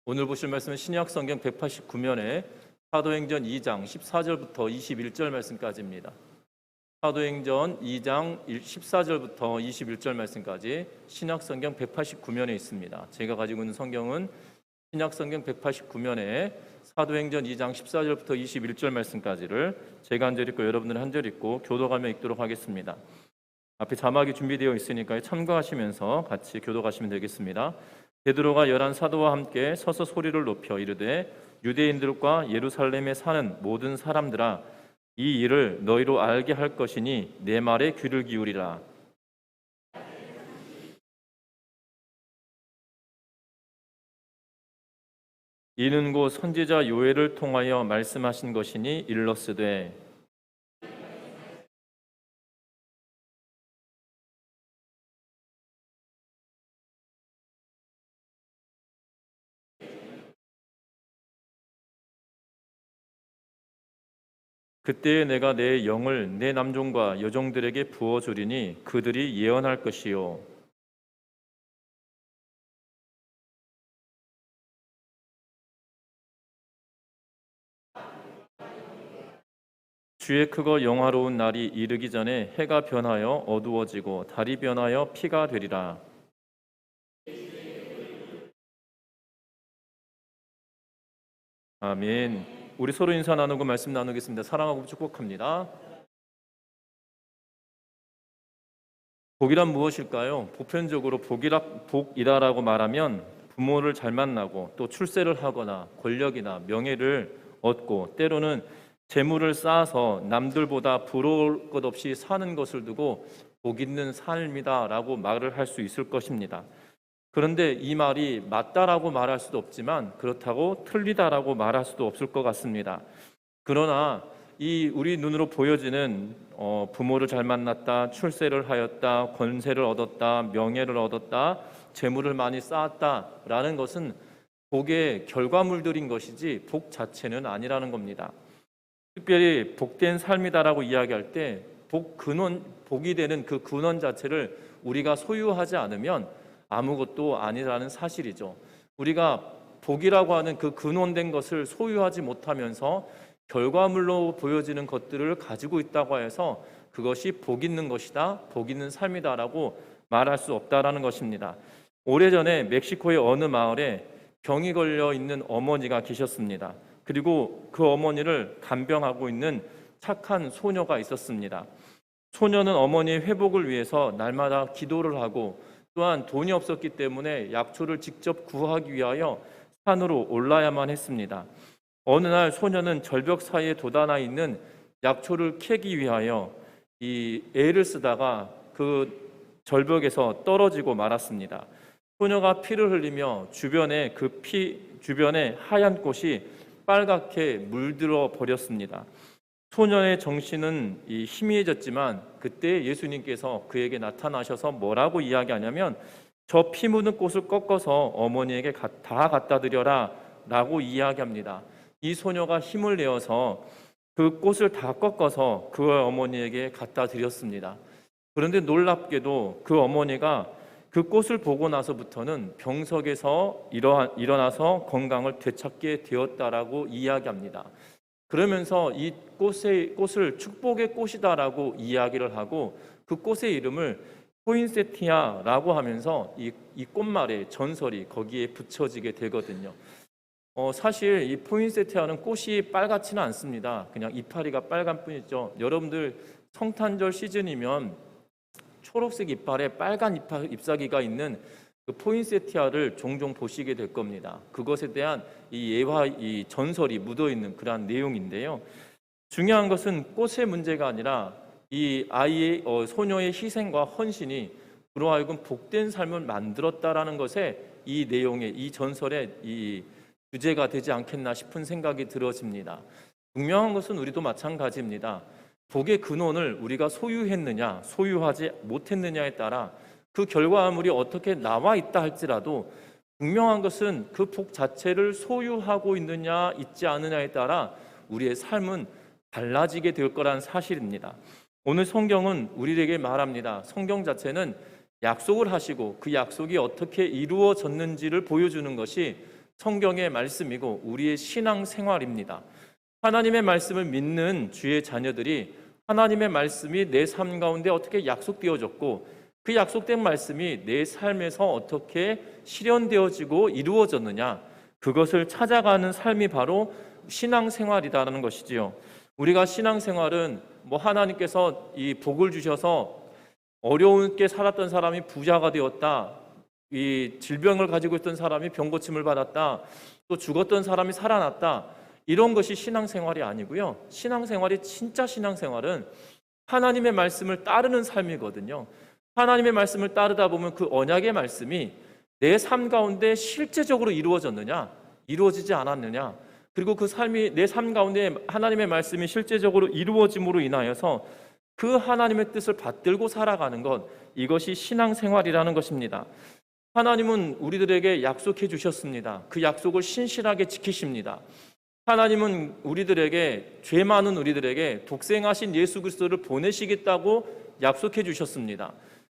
오늘 보실 말씀은 신약성경 189면에 사도행전 2장 14절부터 21절 말씀까지입니다. 사도행전 2장 14절부터 21절 말씀까지 신약성경 189면에 있습니다. 제가 가지고 있는 성경은 신약성경 189면에 사도행전 2장 14절부터 21절 말씀까지를 제가 한 절 읽고 여러분들은 한 절 읽고 교독하며 읽도록 하겠습니다. 앞에 자막이 준비되어 있으니까 참고하시면서 같이 교독하시면 되겠습니다. 베드로가 11 사도와 함께 서서 소리를 높여 이르되 유대인들과 예루살렘에 사는 모든 사람들아, 이 일을 너희로 알게 할 것이니 내 말에 귀를 기울이라. 이는 곧 선지자 요엘을 통하여 말씀하신 것이니 일러스되 그때에 내가 내 영을 내 남종과 여종들에게 부어주리니 그들이 예언할 것이요 주의 크고 영화로운 날이 이르기 전에 해가 변하여 어두워지고 달이 변하여 피가 되리라. 아멘. 우리 서로 인사 나누고 말씀 나누겠습니다. 사랑하고 축복합니다. 복이란 무엇일까요? 보편적으로 복이라고 말하면 부모를 잘 만나고 또 출세를 하거나 권력이나 명예를 얻고 때로는 재물을 쌓아서 남들보다 부러울 것 없이 사는 것을 두고 복 있는 삶이다라고 말을 할 수 있을 것입니다. 그런데 이 말이 맞다라고 말할 수도 없지만 그렇다고 틀리다라고 말할 수도 없을 것 같습니다. 그러나 이 우리 눈으로 보여지는 부모를 잘 만났다, 출세를 하였다, 권세를 얻었다, 명예를 얻었다, 재물을 많이 쌓았다라는 것은 복의 결과물들인 것이지 복 자체는 아니라는 겁니다. 특별히 복된 삶이다라고 이야기할 때 복이 되는 그 근원 자체를 우리가 소유하지 않으면 아무것도 아니라는 사실이죠. 우리가 복이라고 하는 그 근원된 것을 소유하지 못하면서 결과물로 보여지는 것들을 가지고 있다고 해서 그것이 복 있는 것이다, 복 있는 삶이다라고 말할 수 없다라는 것입니다. 오래전에 멕시코의 어느 마을에 병이 걸려 있는 어머니가 계셨습니다. 그리고 그 어머니를 간병하고 있는 착한 소녀가 있었습니다. 소녀는 어머니의 회복을 위해서 날마다 기도를 하고 또한 돈이 없었기 때문에 약초를 직접 구하기 위하여 산으로 올라야만 했습니다. 어느 날 소녀는 절벽 사이에 돋아나 있는 약초를 캐기 위하여 이 애를 쓰다가 그 절벽에서 떨어지고 말았습니다. 소녀가 피를 흘리며 주변에 주변에 하얀 꽃이 빨갛게 물들어 버렸습니다. 소녀의 정신은 희미해졌지만 그때 예수님께서 그에게 나타나셔서 뭐라고 이야기하냐면 저 피 묻은 꽃을 꺾어서 어머니에게 다 갖다 드려라 라고 이야기합니다. 이 소녀가 힘을 내어서 그 꽃을 다 꺾어서 그 어머니에게 갖다 드렸습니다. 그런데 놀랍게도 그 어머니가 그 꽃을 보고 나서부터는 병석에서 일어나서 건강을 되찾게 되었다라고 이야기합니다. 그러면서 이 꽃을 축복의 꽃이다라고 이야기를 하고 그 꽃의 이름을 포인세티아라고 하면서 이 꽃말의 전설이 거기에 붙여지게 되거든요. 사실 이 포인세티아는 꽃이 빨갛지는 않습니다. 그냥 이파리가 빨간 뿐이죠. 여러분들 성탄절 시즌이면 초록색 이파리에 빨간 잎사귀가 있는 그 포인세티아를 종종 보시게 될 겁니다. 그것에 대한 이 예화, 이 전설이 묻어 있는 그러한 내용인데요. 중요한 것은 꽃의 문제가 아니라 이 아이의 소녀의 희생과 헌신이 그로 하여금 복된 삶을 만들었다라는 것에 이 내용의 이 전설의 이 주제가 되지 않겠나 싶은 생각이 들어집니다. 분명한 것은 우리도 마찬가지입니다. 복의 근원을 우리가 소유했느냐, 소유하지 못했느냐에 따라 그 결과물이 어떻게 나와 있다 할지라도 분명한 것은 그 복 자체를 소유하고 있느냐 있지 않느냐에 따라 우리의 삶은 달라지게 될 거란 사실입니다. 오늘 성경은 우리에게 말합니다. 성경 자체는 약속을 하시고 그 약속이 어떻게 이루어졌는지를 보여주는 것이 성경의 말씀이고 우리의 신앙생활입니다. 하나님의 말씀을 믿는 주의 자녀들이 하나님의 말씀이 내 삶 가운데 어떻게 약속되어졌고 그 약속된 말씀이 내 삶에서 어떻게 실현되어지고 이루어졌느냐, 그것을 찾아가는 삶이 바로 신앙생활이다라는 것이지요. 우리가 신앙생활은 하나님께서 이 복을 주셔서 어려운게 살았던 사람이 부자가 되었다, 이 질병을 가지고 있던 사람이 병고침을 받았다, 또 죽었던 사람이 살아났다, 이런 것이 신앙생활이 아니고요. 신앙생활이, 진짜 신앙생활은 하나님의 말씀을 따르는 삶이거든요. 하나님의 말씀을 따르다 보면 그 언약의 말씀이 내 삶 가운데 실제적으로 이루어졌느냐, 이루어지지 않았느냐, 그리고 그 삶이 내 삶 가운데 하나님의 말씀이 실제적으로 이루어짐으로 인하여서 그 하나님의 뜻을 받들고 살아가는 것, 이것이 신앙생활이라는 것입니다. 하나님은 우리들에게 약속해 주셨습니다. 그 약속을 신실하게 지키십니다. 하나님은 우리들에게, 죄 많은 우리들에게 독생하신 예수 그리스도를 보내시겠다고 약속해 주셨습니다.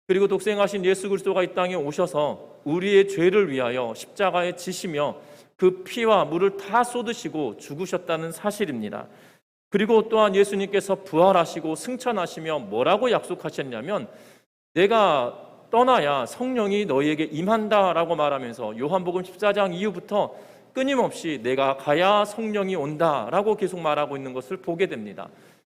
그리고 독생하신 예수 그리스도가 이 땅에 오셔서 우리의 죄를 위하여 십자가에 지시며 그 피와 물을 다 쏟으시고 죽으셨다는 사실입니다. 그리고 또한 예수님께서 부활하시고 승천하시며 뭐라고 약속하셨냐면, 내가 떠나야 성령이 너희에게 임한다라고 말하면서 요한복음 14장 이후부터 끊임없이 내가 가야 성령이 온다라고 계속 말하고 있는 것을 보게 됩니다.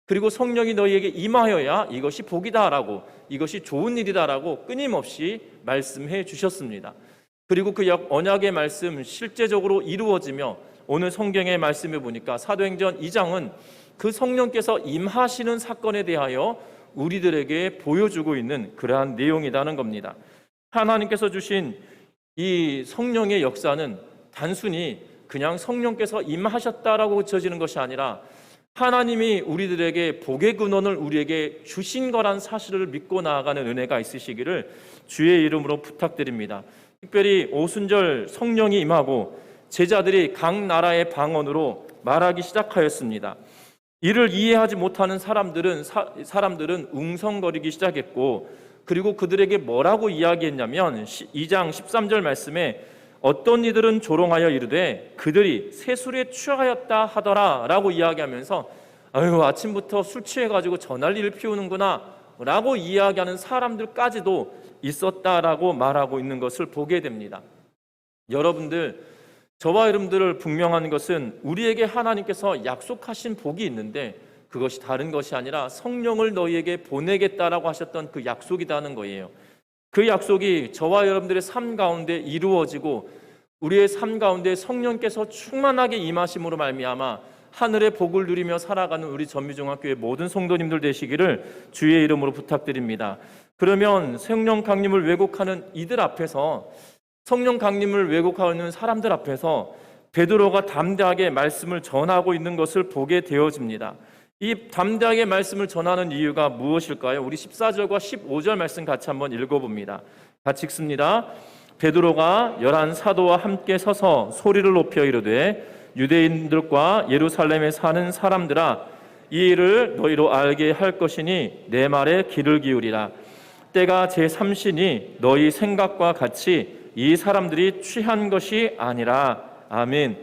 그리고 성령이 너희에게 임하여야 이것이 복이다라고, 이것이 좋은 일이다라고 끊임없이 말씀해 주셨습니다. 그리고 그 언약의 말씀 실제적으로 이루어지며 오늘 성경의 말씀에 보니까 사도행전 2장은 그 성령께서 임하시는 사건에 대하여 우리들에게 보여주고 있는 그러한 내용이라는 겁니다. 하나님께서 주신 이 성령의 역사는 단순히 그냥 성령께서 임하셨다라고 그쳐지는 것이 아니라 하나님이 우리들에게 복의 근원을 우리에게 주신 거란 사실을 믿고 나아가는 은혜가 있으시기를 주의 이름으로 부탁드립니다. 특별히 오순절 성령이 임하고 제자들이 각 나라의 방언으로 말하기 시작하였습니다. 이를 이해하지 못하는 사람들은 웅성거리기 시작했고, 그리고 그들에게 뭐라고 이야기했냐면 2장 13절 말씀에 어떤 이들은 조롱하여 이르되 그들이 새술에 취하였다 하더라 라고 이야기하면서, 아유, 아침부터 술 취해가지고 저 난리를 피우는구나 라고 이야기하는 사람들까지도 있었다라고 말하고 있는 것을 보게 됩니다. 여러분들, 저와 여러분들을 분명한 것은 우리에게 하나님께서 약속하신 복이 있는데 그것이 다른 것이 아니라 성령을 너희에게 보내겠다라고 하셨던 그 약속이라는 거예요. 그 약속이 저와 여러분들의 삶 가운데 이루어지고 우리의 삶 가운데 성령께서 충만하게 임하심으로 말미암아 하늘의 복을 누리며 살아가는 우리 전미중학교의 모든 성도님들 되시기를 주의 이름으로 부탁드립니다. 그러면 성령 강림을 왜곡하는 이들 앞에서, 성령 강림을 왜곡하는 사람들 앞에서 베드로가 담대하게 말씀을 전하고 있는 것을 보게 되어집니다. 이 담대하게 말씀을 전하는 이유가 무엇일까요? 우리 14절과 15절 말씀 같이 한번 읽어봅니다. 같이 읽습니다. 베드로가 11 사도와 함께 서서 소리를 높여 이르되 유대인들과 예루살렘에 사는 사람들아, 이 일을 너희로 알게 할 것이니 내 말에 귀를 기울이라. 때가 제3시니 너희 생각과 같이 이 사람들이 취한 것이 아니라. 아멘.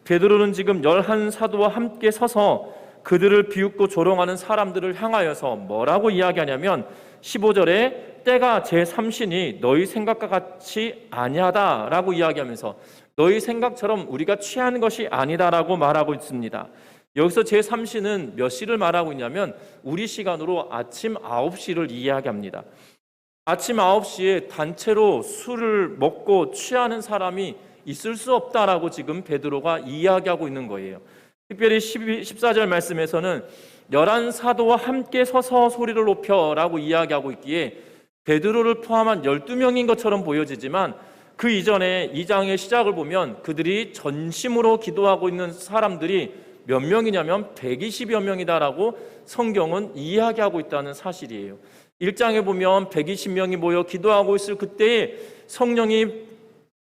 베드로는 지금 11 사도와 함께 서서 그들을 비웃고 조롱하는 사람들을 향하여서 뭐라고 이야기하냐면 15절에 때가 제3시니 너희 생각과 같이 아니하다라고 이야기하면서 너희 생각처럼 우리가 취한 것이 아니다라고 말하고 있습니다. 여기서 제3시는 몇 시를 말하고 있냐면 우리 시간으로 아침 9시를 이야기합니다. 아침 9시에 단체로 술을 먹고 취하는 사람이 있을 수 없다라고 지금 베드로가 이야기하고 있는 거예요. 특별히 14절 말씀에서는 11 사도와 함께 서서 소리를 높여라고 이야기하고 있기에 베드로를 포함한 12명인 것처럼 보여지지만 그 이전에 2장의 시작을 보면 그들이 전심으로 기도하고 있는 사람들이 몇 명이냐면 120여 명이다라고 성경은 이야기하고 있다는 사실이에요. 1장에 보면 120명이 모여 기도하고 있을 그때에 성령이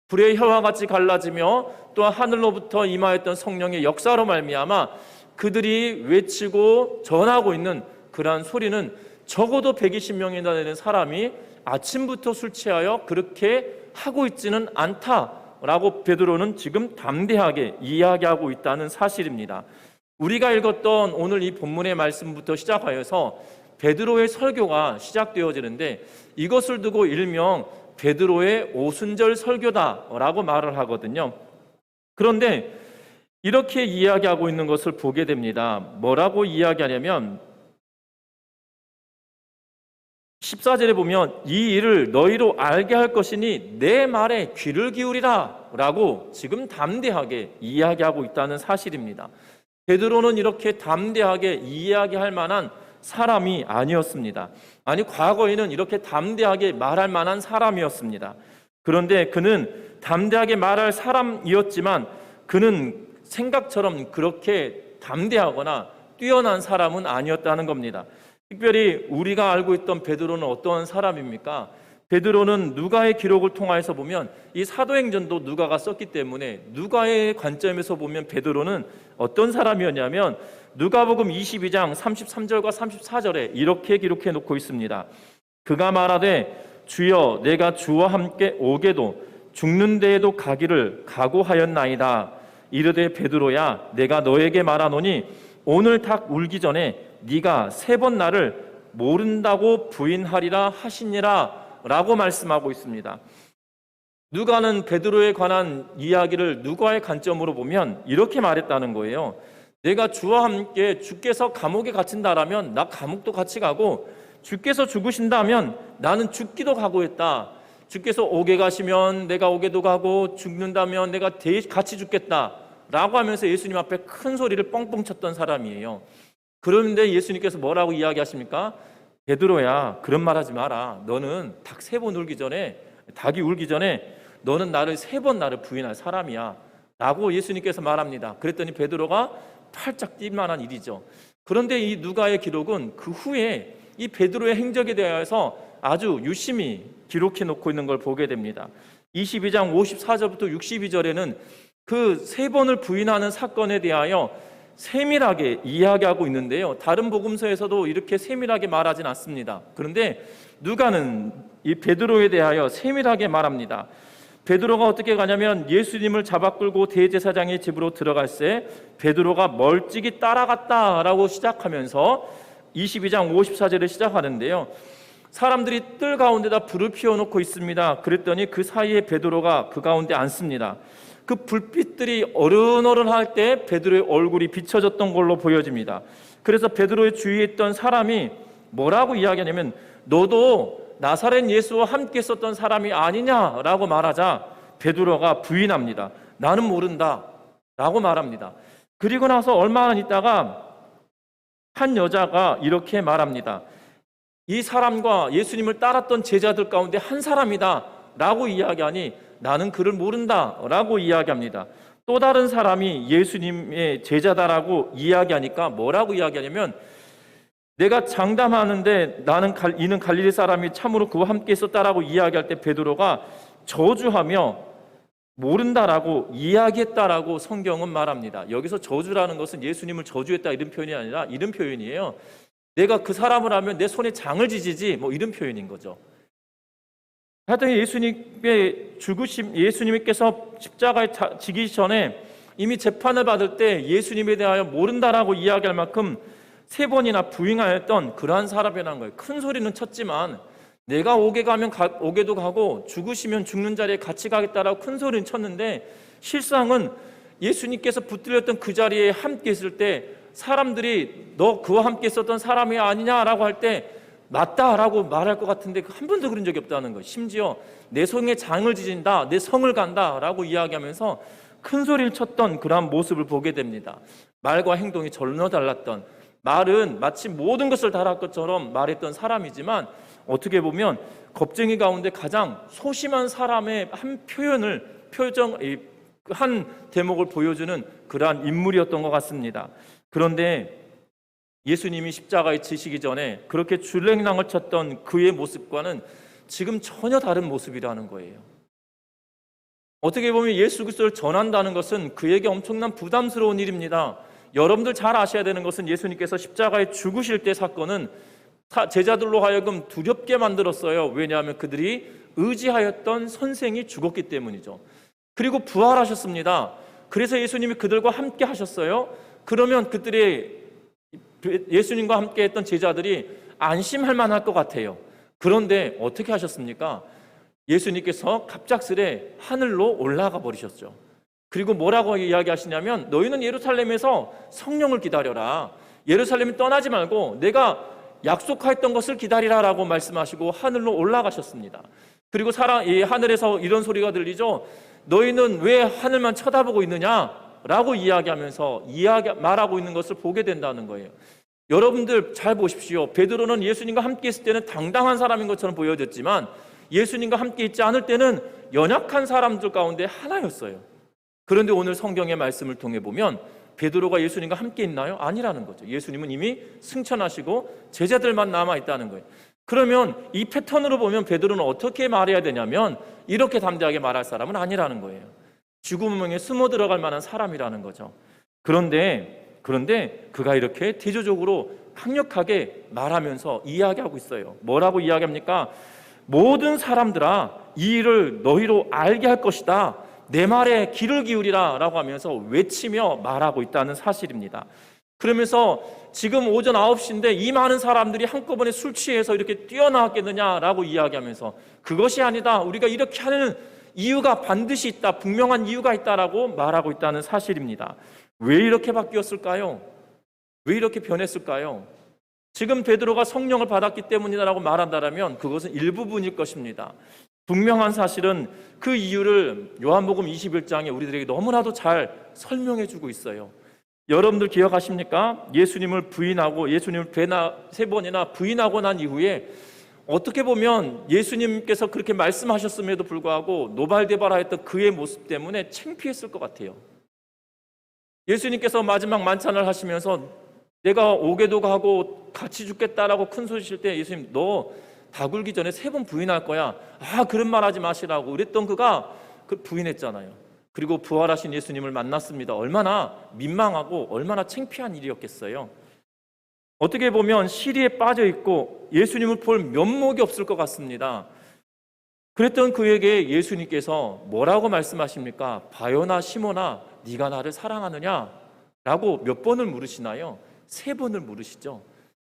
불의 혀와 같이 갈라지며 또한 하늘로부터 임하였던 성령의 역사로 말미암아 그들이 외치고 전하고 있는 그러한 소리는 적어도 120명이나 되는 사람이 아침부터 술 취하여 그렇게 하고 있지는 않다 라고 베드로는 지금 담대하게 이야기하고 있다는 사실입니다. 우리가 읽었던 오늘 이 본문의 말씀부터 시작하여서 베드로의 설교가 시작되어지는데 이것을 두고 일명 베드로의 오순절 설교다라고 말을 하거든요. 그런데 이렇게 이야기하고 있는 것을 보게 됩니다. 뭐라고 이야기하냐면 14절에 보면 이 일을 너희로 알게 할 것이니 내 말에 귀를 기울이라 라고 지금 담대하게 이야기하고 있다는 사실입니다. 베드로는 이렇게 담대하게 이야기할 만한 사람이 아니었습니다. 아니, 과거에는 이렇게 담대하게 말할 만한 사람이었습니다. 그런데 그는 담대하게 말할 사람이었지만 그는 생각처럼 그렇게 담대하거나 뛰어난 사람은 아니었다는 겁니다. 특별히 우리가 알고 있던 베드로는 어떤 사람입니까? 베드로는 누가의 기록을 통해서 보면 이 사도행전도 누가가 썼기 때문에 누가의 관점에서 보면 베드로는 어떤 사람이었냐면 누가복음 22장 33절과 34절에 이렇게 기록해 놓고 있습니다. 그가 말하되 주여 내가 주와 함께 오게도 죽는 데에도 가기를 각오하였나이다. 이르되 베드로야 내가 너에게 말하노니 오늘 닭 울기 전에 네가 3번 나를 모른다고 부인하리라 하시니라 라고 말씀하고 있습니다. 누가는 베드로에 관한 이야기를 누가의 관점으로 보면 이렇게 말했다는 거예요. 내가 주와 함께 주께서 감옥에 갇힌다라면 나 감옥도 같이 가고 주께서 죽으신다면 나는 죽기도 각오했다. 주께서 옥에 가시면 내가 옥에도 가고 죽는다면 내가 같이 죽겠다 라고 하면서 예수님 앞에 큰 소리를 뻥뻥 쳤던 사람이에요. 그런데 예수님께서 뭐라고 이야기하십니까? 베드로야 그런 말 하지 마라. 너는 닭 3번 울기 전에 닭이 울기 전에 너는 나를 3번 나를 부인할 사람이야 라고 예수님께서 말합니다. 그랬더니 베드로가 팔짝 뛸 만한 일이죠. 그런데 이 누가의 기록은 그 후에 이 베드로의 행적에 대해서 아주 유심히 기록해 놓고 있는 걸 보게 됩니다. 22장 54절부터 62절에는 그 3번을 부인하는 사건에 대하여 세밀하게 이야기하고 있는데요. 다른 복음서에서도 이렇게 세밀하게 말하진 않습니다. 그런데 누가는 이 베드로에 대하여 세밀하게 말합니다. 베드로가 어떻게 가냐면 예수님을 잡아 끌고 대제사장의 집으로 들어갈새 베드로가 멀찍이 따라갔다라고 시작하면서 22장 54절에 시작하는데요. 사람들이 뜰 가운데다 불을 피워놓고 있습니다. 그랬더니 그 사이에 베드로가 그 가운데 앉습니다. 그 불빛들이 어른어른할 때 베드로의 얼굴이 비춰졌던 걸로 보여집니다. 그래서 베드로의 주위에 있던 사람이 뭐라고 이야기하냐면 너도 나사렛 예수와 함께 있었던 사람이 아니냐라고 말하자 베드로가 부인합니다. 나는 모른다 라고 말합니다. 그리고 나서 얼마 안 있다가 한 여자가 이렇게 말합니다. 이 사람과 예수님을 따랐던 제자들 가운데 한 사람이다 라고 이야기하니 나는 그를 모른다 라고 이야기합니다. 또 다른 사람이 예수님의 제자다라고 이야기하니까 뭐라고 이야기하냐면 내가 장담하는데 이는 갈릴리 사람이 참으로 그와 함께 있었다라고 이야기할 때 베드로가 저주하며 모른다라고 이야기했다라고 성경은 말합니다. 여기서 저주라는 것은 예수님을 저주했다 이런 표현이 아니라 이런 표현이에요. 내가 그 사람을 하면 내 손에 장을 지지지 뭐 이런 표현인 거죠. 하여튼 예수님께서 십자가에 지기 전에 이미 재판을 받을 때 예수님에 대하여 모른다라고 이야기할 만큼 3번이나 부인하였던 그러한 사람이라는 거예요. 큰 소리는 쳤지만 내가 옥에 가면 옥에도 가고 죽으시면 죽는 자리에 같이 가겠다라고 큰 소리는 쳤는데 실상은 예수님께서 붙들렸던 그 자리에 함께 있을 때 사람들이 너 그와 함께 있었던 사람이 아니냐라고 할 때 맞다라고 말할 것 같은데 한 번도 그런 적이 없다는 거예요. 심지어 내 손에 장을 지진다, 내 성을 간다라고 이야기하면서 큰 소리를 쳤던 그러한 모습을 보게 됩니다. 말과 행동이 전혀 달랐던, 말은 마치 모든 것을 다 할 것처럼 말했던 사람이지만 어떻게 보면 겁쟁이 가운데 가장 소심한 사람의 한 대목을 보여주는 그러한 인물이었던 것 같습니다. 그런데 예수님이 십자가에 지시기 전에 그렇게 줄랭랑을 쳤던 그의 모습과는 지금 전혀 다른 모습이라는 거예요. 어떻게 보면 예수 그리스도를 전한다는 것은 그에게 엄청난 부담스러운 일입니다. 여러분들 잘 아셔야 되는 것은 예수님께서 십자가에 죽으실 때 사건은 제자들로 하여금 두렵게 만들었어요. 왜냐하면 그들이 의지하였던 선생이 죽었기 때문이죠. 그리고 부활하셨습니다. 그래서 예수님이 그들과 함께 하셨어요. 그러면 예수님과 함께 했던 제자들이 안심할 만할 것 같아요. 그런데 어떻게 하셨습니까? 예수님께서 갑작스레 하늘로 올라가 버리셨죠. 그리고 뭐라고 이야기하시냐면 너희는 예루살렘에서 성령을 기다려라. 예루살렘을 떠나지 말고 내가 약속하였던 것을 기다리라라고 말씀하시고 하늘로 올라가셨습니다. 그리고 이 하늘에서 이런 소리가 들리죠. 너희는 왜 하늘만 쳐다보고 있느냐라고 말하고 있는 것을 보게 된다는 거예요. 여러분들 잘 보십시오. 베드로는 예수님과 함께 있을 때는 당당한 사람인 것처럼 보여졌지만 예수님과 함께 있지 않을 때는 연약한 사람들 가운데 하나였어요. 그런데 오늘 성경의 말씀을 통해 보면 베드로가 예수님과 함께 있나요? 아니라는 거죠. 예수님은 이미 승천하시고 제자들만 남아 있다는 거예요. 그러면 이 패턴으로 보면 베드로는 어떻게 말해야 되냐면 이렇게 담대하게 말할 사람은 아니라는 거예요. 죽음의 숨어 들어갈 만한 사람이라는 거죠. 그런데 그가 이렇게 대조적으로 강력하게 말하면서 이야기하고 있어요. 뭐라고 이야기합니까? 모든 사람들아 이 일을 너희로 알게 할 것이다. 내 말에 귀를 기울이라 라고 하면서 외치며 말하고 있다는 사실입니다. 그러면서 지금 오전 9시인데 이 많은 사람들이 한꺼번에 술 취해서 이렇게 뛰어나왔겠느냐라고 이야기하면서 그것이 아니다. 우리가 이렇게 하는 이유가 반드시 있다. 분명한 이유가 있다라고 말하고 있다는 사실입니다. 왜 이렇게 바뀌었을까요? 왜 이렇게 변했을까요? 지금 베드로가 성령을 받았기 때문이다라고 말한다면 그것은 일부분일 것입니다. 분명한 사실은 그 이유를 요한복음 21장에 우리들에게 너무나도 잘 설명해 주고 있어요. 여러분들 기억하십니까? 예수님을 세 번이나 부인하고 난 이후에 어떻게 보면 예수님께서 그렇게 말씀하셨음에도 불구하고 노발대발하였던 그의 모습 때문에 창피했을 것 같아요. 예수님께서 마지막 만찬을 하시면서 내가 오게도 가고 같이 죽겠다라고 큰 소리 칠 때 예수님 너 다 굴기 전에 3번 부인할 거야. 그런 말 하지 마시라고 그랬던 그가 부인했잖아요. 그리고 부활하신 예수님을 만났습니다. 얼마나 민망하고 얼마나 창피한 일이었겠어요. 어떻게 보면 시리에 빠져 있고 예수님을 볼 면목이 없을 것 같습니다. 그랬던 그에게 예수님께서 뭐라고 말씀하십니까? 바요나 시몬아 네가 나를 사랑하느냐? 라고 몇 번을 물으시나요? 3번을 물으시죠.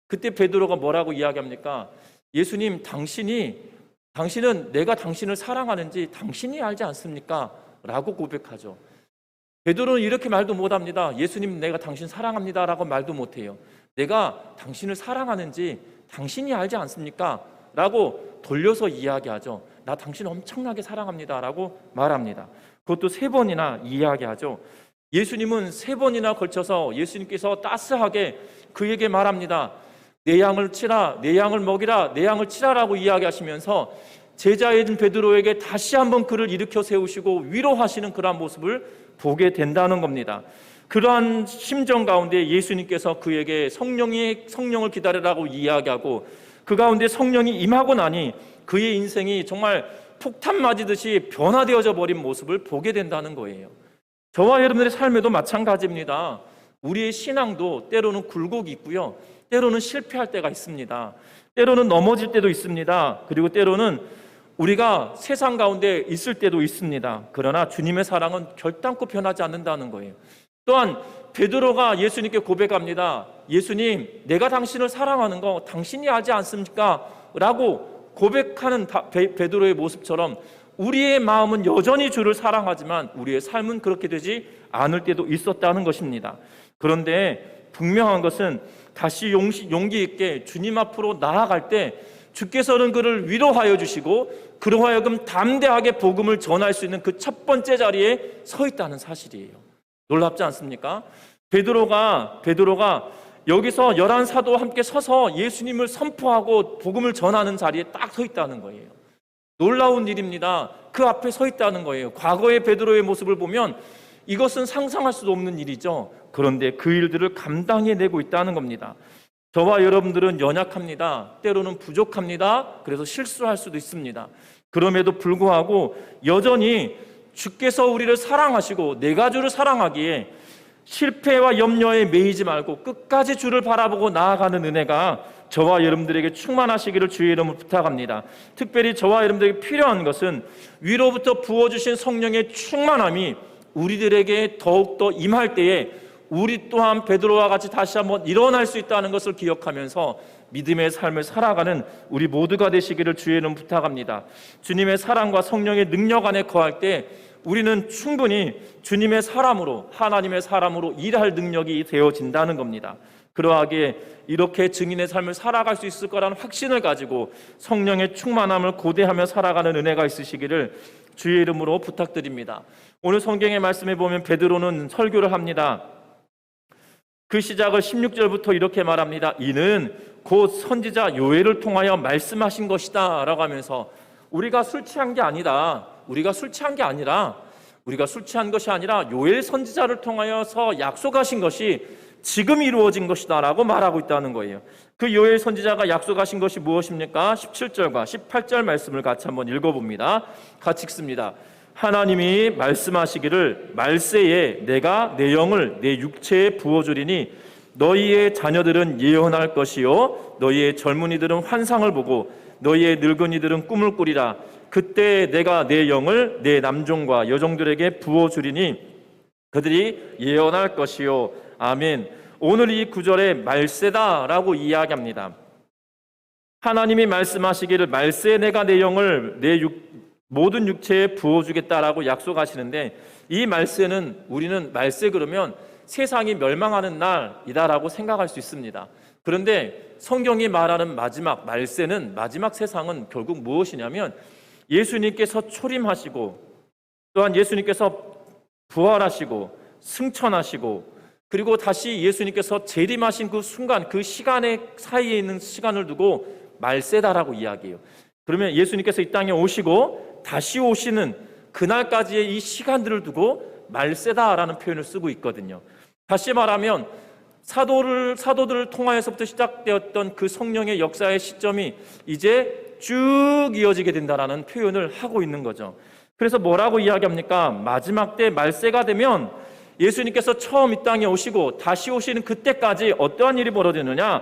그때 베드로가 뭐라고 이야기합니까? 예수님 당신은 내가 당신을 사랑하는지 당신이 알지 않습니까? 라고 고백하죠. 베드로는 이렇게 말도 못합니다. 예수님 내가 당신 사랑합니다 라고 말도 못해요. 내가 당신을 사랑하는지 당신이 알지 않습니까? 라고 돌려서 이야기하죠. 나 당신 엄청나게 사랑합니다 라고 말합니다. 그것도 3번이나 이야기하죠. 예수님은 3번이나 걸쳐서 예수님께서 따스하게 그에게 말합니다. 내 양을 치라, 내 양을 먹이라, 내 양을 치라라고 이야기하시면서 제자인 베드로에게 다시 한번 그를 일으켜 세우시고 위로하시는 그러한 모습을 보게 된다는 겁니다. 그러한 심정 가운데 예수님께서 그에게 성령을 기다리라고 이야기하고 그 가운데 성령이 임하고 나니 그의 인생이 정말 폭탄 맞이듯이 변화되어져 버린 모습을 보게 된다는 거예요. 저와 여러분들의 삶에도 마찬가지입니다. 우리의 신앙도 때로는 굴곡이 있고요. 때로는 실패할 때가 있습니다. 때로는 넘어질 때도 있습니다. 그리고 때로는 우리가 세상 가운데 있을 때도 있습니다. 그러나 주님의 사랑은 결단코 변하지 않는다는 거예요. 또한 베드로가 예수님께 고백합니다. 예수님, 내가 당신을 사랑하는 거 당신이 알지 않습니까? 라고 고백하는 베드로의 모습처럼 우리의 마음은 여전히 주를 사랑하지만 우리의 삶은 그렇게 되지 않을 때도 있었다는 것입니다. 그런데 분명한 것은 다시 용기 있게 주님 앞으로 나아갈 때 주께서는 그를 위로하여 주시고 그로 하여금 담대하게 복음을 전할 수 있는 그 첫 번째 자리에 서 있다는 사실이에요. 놀랍지 않습니까? 베드로가 여기서 11 사도와 함께 서서 예수님을 선포하고 복음을 전하는 자리에 딱 서 있다는 거예요. 놀라운 일입니다. 그 앞에 서 있다는 거예요. 과거의 베드로의 모습을 보면 이것은 상상할 수도 없는 일이죠. 그런데 그 일들을 감당해내고 있다는 겁니다. 저와 여러분들은 연약합니다. 때로는 부족합니다. 그래서 실수할 수도 있습니다. 그럼에도 불구하고 여전히 주께서 우리를 사랑하시고 내가 주를 사랑하기에 실패와 염려에 매이지 말고 끝까지 주를 바라보고 나아가는 은혜가 저와 여러분들에게 충만하시기를 주의 이름으로 부탁합니다. 특별히 저와 여러분들에게 필요한 것은 위로부터 부어주신 성령의 충만함이 우리들에게 더욱더 임할 때에 우리 또한 베드로와 같이 다시 한번 일어날 수 있다는 것을 기억하면서 믿음의 삶을 살아가는 우리 모두가 되시기를 주의 이름 부탁합니다. 주님의 사랑과 성령의 능력 안에 거할 때 우리는 충분히 주님의 사람으로, 하나님의 사람으로 일할 능력이 되어진다는 겁니다. 그러하기에 이렇게 증인의 삶을 살아갈 수 있을 거라는 확신을 가지고 성령의 충만함을 고대하며 살아가는 은혜가 있으시기를 주의 이름으로 부탁드립니다. 오늘 성경의 말씀에 보면 베드로는 설교를 합니다. 그 시작을 16절부터 이렇게 말합니다. 이는 곧 선지자 요엘을 통하여 말씀하신 것이다 라고 하면서 우리가 술 취한 게 아니라 우리가 술 취한 것이 아니라 요엘 선지자를 통하여서 약속하신 것이 지금 이루어진 것이다 라고 말하고 있다는 거예요. 그 요엘 선지자가 약속하신 것이 무엇입니까? 17절과 18절 말씀을 같이 한번 읽어봅니다. 같이 읽습니다. 하나님이 말씀하시기를 말세에 내가 내 영을 내 육체에 부어주리니 너희의 자녀들은 예언할 것이요 너희의 젊은이들은 환상을 보고 너희의 늙은이들은 꿈을 꾸리라. 그때 내가 내 영을 내 남종과 여종들에게 부어주리니 그들이 예언할 것이요. 아멘. 오늘 이 구절에 말세다라고 이야기합니다. 하나님이 말씀하시기를 말세에 내가 내 영을 내 모든 육체에 부어주겠다라고 약속하시는데 이 말세는 우리는 말세 그러면 세상이 멸망하는 날이다라고 생각할 수 있습니다. 그런데 성경이 말하는 마지막 말세는 마지막 세상은 결국 무엇이냐면 예수님께서 초림하시고 또한 예수님께서 부활하시고 승천하시고 그리고 다시 예수님께서 재림하신 그 순간 그 시간의 사이에 있는 시간을 두고 말세다라고 이야기해요. 그러면 예수님께서 이 땅에 오시고 다시 오시는 그날까지의 이 시간들을 두고 말세다라는 표현을 쓰고 있거든요. 다시 말하면 사도들을 통하여서부터 시작되었던 그 성령의 역사의 시점이 이제 쭉 이어지게 된다라는 표현을 하고 있는 거죠. 그래서 뭐라고 이야기합니까? 마지막 때 말세가 되면 예수님께서 처음 이 땅에 오시고 다시 오시는 그때까지 어떠한 일이 벌어지느냐?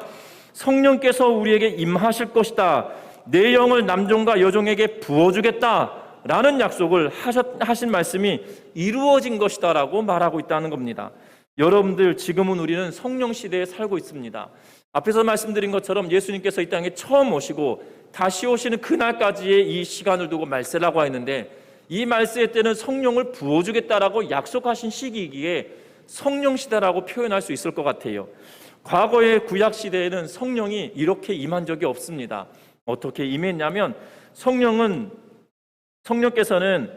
성령께서 우리에게 임하실 것이다. 내 영을 남종과 여종에게 부어주겠다라는 약속을 하신 말씀이 이루어진 것이다라고 말하고 있다는 겁니다. 여러분들 지금은 우리는 성령 시대에 살고 있습니다. 앞에서 말씀드린 것처럼 예수님께서 이 땅에 처음 오시고 다시 오시는 그날까지의 이 시간을 두고 말세라고 했는데 이 말세 때는 성령을 부어주겠다라고 약속하신 시기이기에 성령 시대라고 표현할 수 있을 것 같아요. 과거의 구약 시대에는 성령이 이렇게 임한 적이 없습니다. 어떻게 임했냐면 성령께서는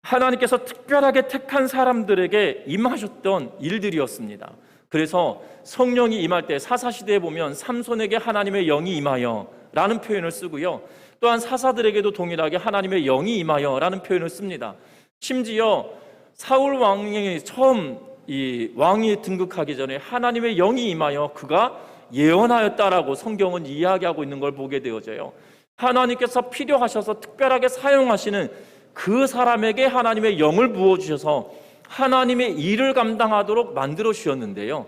하나님께서 특별하게 택한 사람들에게 임하셨던 일들이었습니다. 그래서 성령이 임할 때 사사시대에 보면 삼손에게 하나님의 영이 임하여 라는 표현을 쓰고요. 또한 사사들에게도 동일하게 하나님의 영이 임하여 라는 표현을 씁니다. 심지어 사울 왕이 처음 이 왕위에 등극하기 전에 하나님의 영이 임하여 그가 예언하였다라고 성경은 이야기하고 있는 걸 보게 되어져요. 하나님께서 필요하셔서 특별하게 사용하시는 그 사람에게 하나님의 영을 부어주셔서 하나님의 일을 감당하도록 만들어 주셨는데요.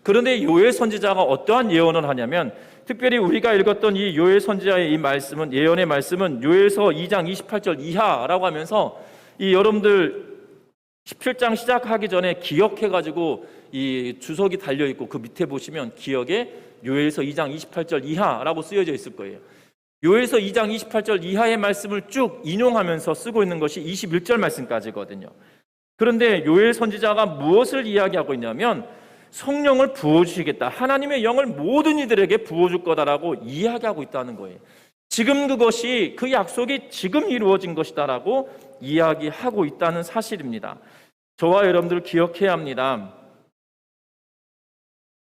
그런데 요엘 선지자가 어떠한 예언을 하냐면 특별히 우리가 읽었던 이 요엘 선지자의 이 말씀은 예언의 말씀은 요엘서 2장 28절 이하라고 하면서 이 여러분들 17장 시작하기 전에 기억해가지고 이 주석이 달려있고 그 밑에 보시면 기억에 요엘서 2장 28절 이하라고 쓰여져 있을 거예요. 요엘서 2장 28절 이하의 말씀을 쭉 인용하면서 쓰고 있는 것이 21절 말씀까지거든요. 그런데 요엘 선지자가 무엇을 이야기하고 있냐면 성령을 부어주시겠다. 하나님의 영을 모든 이들에게 부어줄 거다라고 이야기하고 있다는 거예요. 지금 그것이 그 약속이 지금 이루어진 것이다라고 이야기하고 있다는 사실입니다. 저와 여러분들 기억해야 합니다.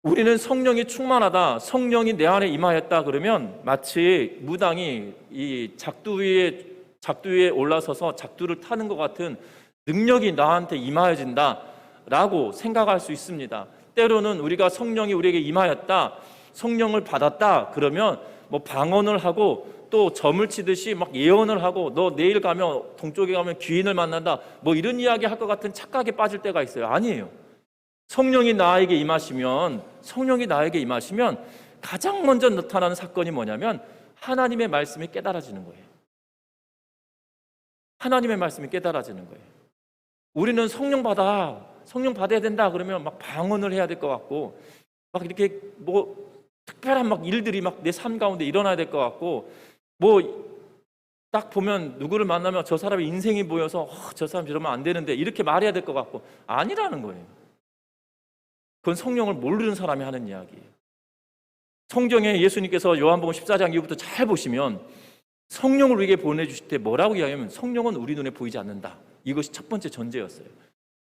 우리는 성령이 충만하다, 성령이 내 안에 임하였다 그러면 마치 무당이 이 작두 위에 올라서서 작두를 타는 것 같은 능력이 나한테 임하여진다라고 생각할 수 있습니다. 때로는 우리가 성령이 우리에게 임하였다, 성령을 받았다 그러면 뭐 방언을 하고 또 점을 치듯이 막 예언을 하고 너 내일 가면 동쪽에 가면 귀인을 만난다 뭐 이런 이야기 할 것 같은 착각에 빠질 때가 있어요. 아니에요. 성령이 나에게 임하시면 가장 먼저 나타나는 사건이 뭐냐면 하나님의 말씀이 깨달아지는 거예요. 하나님의 말씀이 깨달아지는 거예요. 우리는 성령 받아야 된다 그러면 막 방언을 해야 될 것 같고, 막 이렇게 뭐 특별한 막 일들이 막 내 삶 가운데 일어나야 될 것 같고, 뭐 딱 보면 누구를 만나면 저 사람의 인생이 보여서 저 사람 저러면 안 되는데 이렇게 말해야 될 것 같고, 아니라는 거예요. 그건 성령을 모르는 사람이 하는 이야기예요. 성경에 예수님께서 요한복음 14장 이후부터 잘 보시면 성령을 우리에게 보내주실 때 뭐라고 이야기하면 성령은 우리 눈에 보이지 않는다. 이것이 첫 번째 전제였어요.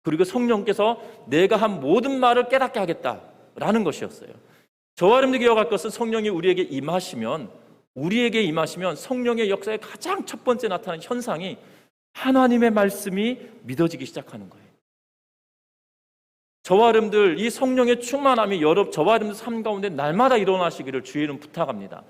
그리고 성령께서 내가 한 모든 말을 깨닫게 하겠다라는 것이었어요. 저와 여러분들이 기억할 것은 성령이 우리에게 임하시면 성령의 역사의 가장 첫 번째 나타나는 현상이 하나님의 말씀이 믿어지기 시작하는 거예요. 저와 여러분들 이 성령의 충만함이 저와 여러분들 삶 가운데 날마다 일어나시기를 주의 이름 부탁합니다.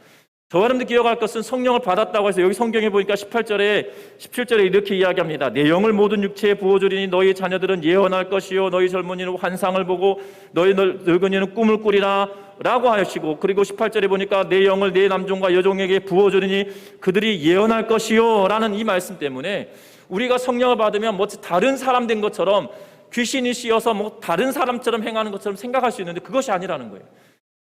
저와 여러분들 기억할 것은 성령을 받았다고 해서 여기 성경에 보니까 17절에 이렇게 이야기합니다. 내 영을 모든 육체에 부어주리니 너희 자녀들은 예언할 것이요 너희 젊은이는 환상을 보고 너희 늙은이는 꿈을 꾸리라 라고 하시고, 그리고 18절에 보니까 내 영을 내 남종과 여종에게 부어주리니 그들이 예언할 것이요 라는 이 말씀 때문에 우리가 성령을 받으면 뭐 다른 사람 된 것처럼 귀신이 씌어서 뭐 다른 사람처럼 행하는 것처럼 생각할 수 있는데 그것이 아니라는 거예요.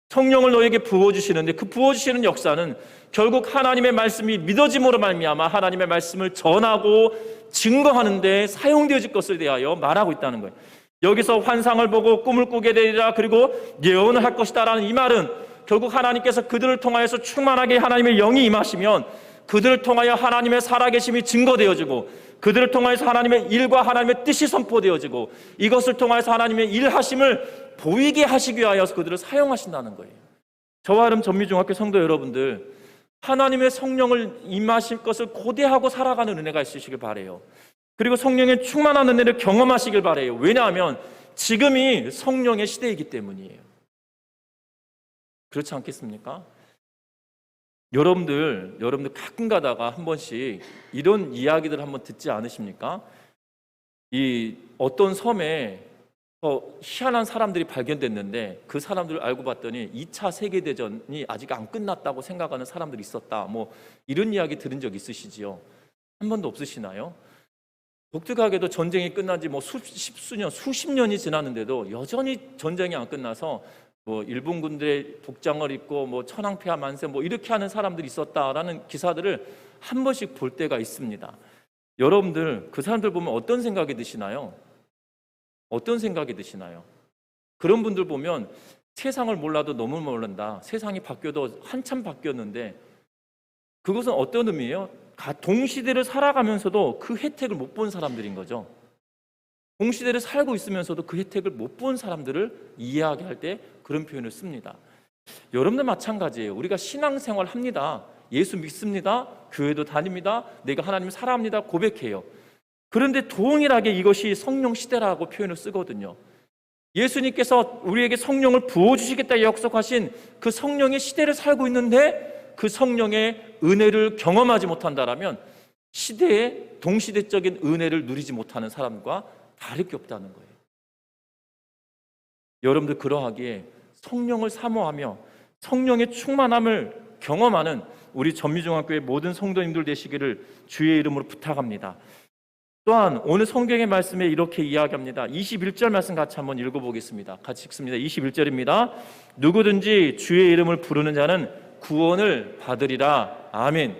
성령을 너에게 부어주시는데 그 부어주시는 역사는 결국 하나님의 말씀이 믿어짐으로 말미암아 하나님의 말씀을 전하고 증거하는 데 사용되어질 것을 대하여 말하고 있다는 거예요. 여기서 환상을 보고 꿈을 꾸게 되리라 그리고 예언을 할 것이다 라는 이 말은 결국 하나님께서 그들을 통하여서 충만하게 하나님의 영이 임하시면 그들을 통하여 하나님의 살아계심이 증거되어지고 그들을 통하여서 하나님의 일과 하나님의 뜻이 선포되어지고 이것을 통하여서 하나님의 일하심을 보이게 하시기 위하여서 그들을 사용하신다는 거예요. 저와 여러분 전미중학교 성도 여러분들, 하나님의 성령을 임하실 것을 고대하고 살아가는 은혜가 있으시길 바라요. 그리고 성령의 충만한 은혜를 경험하시길 바라요. 왜냐하면 지금이 성령의 시대이기 때문이에요. 그렇지 않겠습니까? 여러분들 가끔 가다가 한 번씩 이런 이야기들 한번 듣지 않으십니까? 이 어떤 섬에 희한한 사람들이 발견됐는데 그 사람들을 알고 봤더니 2차 세계대전이 아직 안 끝났다고 생각하는 사람들이 있었다. 뭐 이런 이야기 들은 적 있으시지요? 한 번도 없으시나요? 독특하게도 전쟁이 끝난 지 뭐 수십 년이 지났는데도 여전히 전쟁이 안 끝나서 뭐 일본 군대의 복장을 입고 뭐 천황폐하 만세 뭐 이렇게 하는 사람들이 있었다라는 기사들을 한 번씩 볼 때가 있습니다. 여러분들 그 사람들 보면 어떤 생각이 드시나요? 어떤 생각이 드시나요? 그런 분들 보면 세상을 몰라도 너무 모른다. 세상이 바뀌어도 한참 바뀌었는데 그것은 어떤 의미예요? 동시대를 살아가면서도 그 혜택을 못 본 사람들인 거죠. 동시대를 살고 있으면서도 그 혜택을 못 본 사람들을 이야기할 때 그런 표현을 씁니다. 여러분들 마찬가지예요. 우리가 신앙생활 합니다. 예수 믿습니다. 교회도 다닙니다. 내가 하나님을 사랑합니다. 고백해요. 그런데 동일하게 이것이 성령 시대라고 표현을 쓰거든요. 예수님께서 우리에게 성령을 부어주시겠다 약속하신 그 성령의 시대를 살고 있는데 그 성령의 은혜를 경험하지 못한다라면 시대의 동시대적인 은혜를 누리지 못하는 사람과 다를 게 없다는 거예요. 여러분들 그러하기에 성령을 사모하며 성령의 충만함을 경험하는 우리 전미중학교의 모든 성도님들 되시기를 주의 이름으로 부탁합니다. 또한 오늘 성경의 말씀에 이렇게 이야기합니다. 21절 말씀 같이 한번 읽어보겠습니다. 같이 읽습니다. 21절입니다. 누구든지 주의 이름을 부르는 자는 구원을 받으리라. 아멘.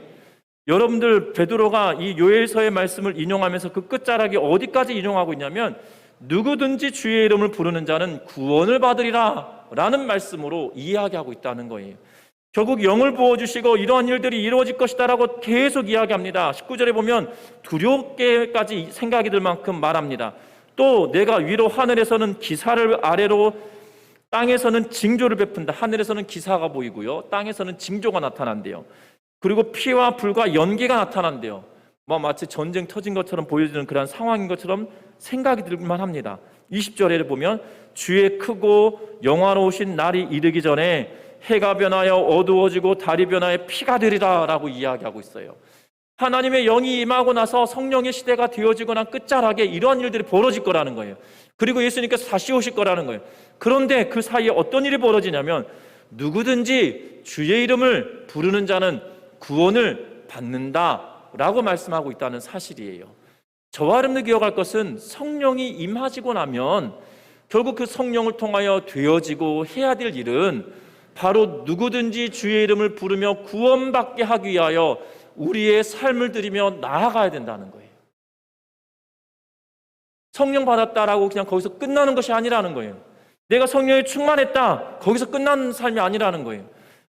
여러분들 베드로가 이 요엘서의 말씀을 인용하면서 그 끝자락이 어디까지 인용하고 있냐면 누구든지 주의 이름을 부르는 자는 구원을 받으리라 라는 말씀으로 이야기하고 있다는 거예요. 결국 영을 부어주시고 이러한 일들이 이루어질 것이다 라고 계속 이야기합니다. 19절에 보면 두렵게까지 생각이 들 만큼 말합니다. 또 내가 위로 하늘에서는 기사를 아래로 땅에서는 징조를 베푼다. 하늘에서는 기사가 보이고요, 땅에서는 징조가 나타난대요. 그리고 피와 불과 연기가 나타난대요. 마치 전쟁 터진 것처럼 보여지는 그런 상황인 것처럼 생각이 들만 합니다. 20절에 보면 주의 크고 영화로우신 날이 이르기 전에 해가 변하여 어두워지고 달이 변하여 피가 되리라 라고 이야기하고 있어요. 하나님의 영이 임하고 나서 성령의 시대가 되어지거나 끝자락에 이러한 일들이 벌어질 거라는 거예요. 그리고 예수님께서 다시 오실 거라는 거예요. 그런데 그 사이에 어떤 일이 벌어지냐면 누구든지 주의 이름을 부르는 자는 구원을 받는다라고 말씀하고 있다는 사실이에요. 저와 여러분들 기억할 것은 성령이 임하시고 나면 결국 그 성령을 통하여 되어지고 해야 될 일은 바로 누구든지 주의 이름을 부르며 구원받게 하기 위하여 우리의 삶을 드리며 나아가야 된다는 거예요. 성령 받았다라고 그냥 거기서 끝나는 것이 아니라는 거예요. 내가 성령에 충만했다, 거기서 끝나는 삶이 아니라는 거예요.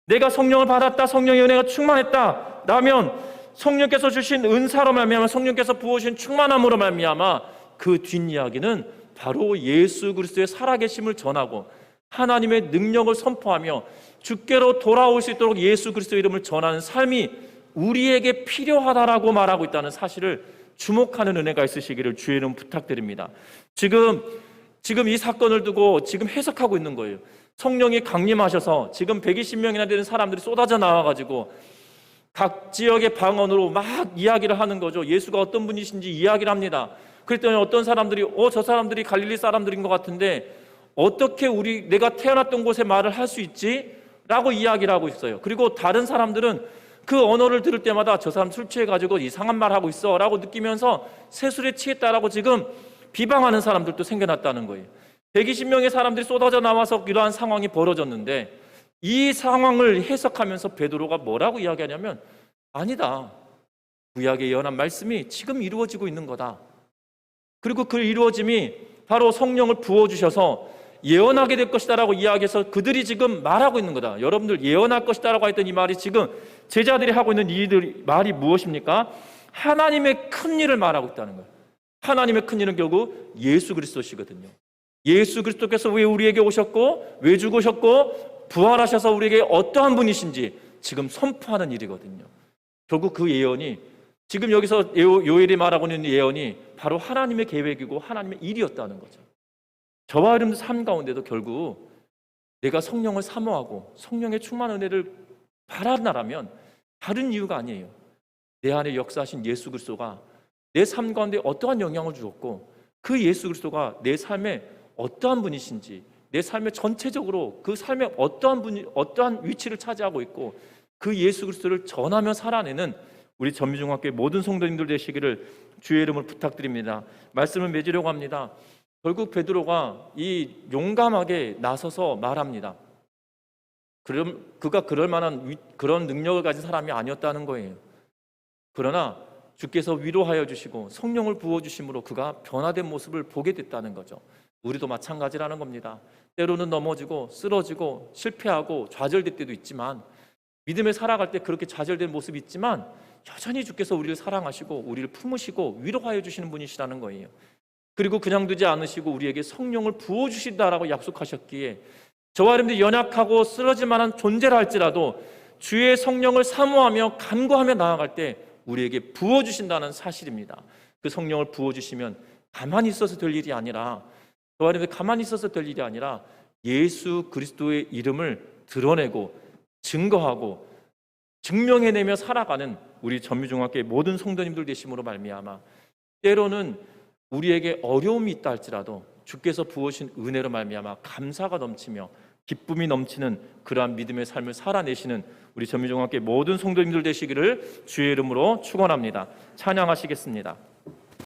내가 성령을 받았다, 성령의 은혜가 충만했다 라면 성령께서 주신 은사로 말미암아, 성령께서 부어주신 충만함으로 말미암아 그 뒷이야기는 바로 예수 그리스도의 살아계심을 전하고 하나님의 능력을 선포하며 주께로 돌아올 수 있도록 예수 그리스도의 이름을 전하는 삶이 우리에게 필요하다라고 말하고 있다는 사실을 주목하는 은혜가 있으시기를 주의 이름 부탁드립니다. 지금 이 사건을 두고 지금 해석하고 있는 거예요. 성령이 강림하셔서 지금 120명이나 되는 사람들이 쏟아져 나와가지고 각 지역의 방언으로 막 이야기를 하는 거죠. 예수가 어떤 분이신지 이야기를 합니다. 그랬더니 어떤 사람들이 저 사람들이 갈릴리 사람들인 것 같은데 어떻게 내가 태어났던 곳에 말을 할 수 있지? 라고 이야기를 하고 있어요. 그리고 다른 사람들은 그 언어를 들을 때마다 저 사람 술 취해가지고 이상한 말 하고 있어 라고 느끼면서 새술에 취했다라고 지금 비방하는 사람들도 생겨났다는 거예요. 120명의 사람들이 쏟아져 나와서 이러한 상황이 벌어졌는데 이 상황을 해석하면서 베드로가 뭐라고 이야기하냐면 아니다, 구약에 예언한 말씀이 지금 이루어지고 있는 거다. 그리고 그 이루어짐이 바로 성령을 부어주셔서 예언하게 될 것이다 라고 이야기해서 그들이 지금 말하고 있는 거다. 여러분들 예언할 것이다 라고 했던 이 말이 지금 제자들이 하고 있는 이 말이 무엇입니까? 하나님의 큰 일을 말하고 있다는 거예요. 하나님의 큰 일은 결국 예수 그리스도시거든요. 예수 그리스도께서 왜 우리에게 오셨고 왜 죽으셨고 부활하셔서 우리에게 어떠한 분이신지 지금 선포하는 일이거든요. 결국 그 예언이 지금 여기서 요엘이 말하고 있는 예언이 바로 하나님의 계획이고 하나님의 일이었다는 거죠. 저와 여러분들 삶 가운데도 결국 내가 성령을 사모하고 성령의 충만한 은혜를 바란다라면 다른 이유가 아니에요. 내 안에 역사하신 예수 그리스도가 내 삶 가운데 어떠한 영향을 주었고 그 예수 그리스도가 내 삶에 어떠한 분이신지, 내 삶의 전체적으로 그 삶에 어떠한 위치를 차지하고 있고 그 예수 그리스도를 전하며 살아내는 우리 전미중학교의 모든 성도님들 되시기를 주의 이름을 부탁드립니다. 말씀을 맺으려고 합니다. 결국 베드로가 이 용감하게 나서서 말합니다. 그가 그럴 만한 그런 능력을 가진 사람이 아니었다는 거예요. 그러나 주께서 위로하여 주시고 성령을 부어주심으로 그가 변화된 모습을 보게 됐다는 거죠. 우리도 마찬가지라는 겁니다. 때로는 넘어지고 쓰러지고 실패하고 좌절될 때도 있지만 믿음에 살아갈 때 그렇게 좌절된 모습이 있지만 여전히 주께서 우리를 사랑하시고 우리를 품으시고 위로하여 주시는 분이시라는 거예요. 그리고 그냥 두지 않으시고 우리에게 성령을 부어주신다라고 약속하셨기에 저와 여러분들이 연약하고 쓰러질 만한 존재라 할지라도 주의 성령을 사모하며 간구하며 나아갈 때 우리에게 부어주신다는 사실입니다. 그 성령을 부어주시면 가만히 있어서 될 일이 아니라 저와 여러분들 가만히 있어서 될 일이 아니라 예수 그리스도의 이름을 드러내고 증거하고 증명해내며 살아가는 우리 전미중학교의 모든 성도님들 되심으로 말미암아 때로는 우리에게 어려움이 있다 할지라도 주께서 부으신 은혜로 말미암아 감사가 넘치며 기쁨이 넘치는 그러한 믿음의 삶을 살아내시는 우리 전미중학교의 모든 성도님들 되시기를 주의 이름으로 축원합니다. 찬양하시겠습니다.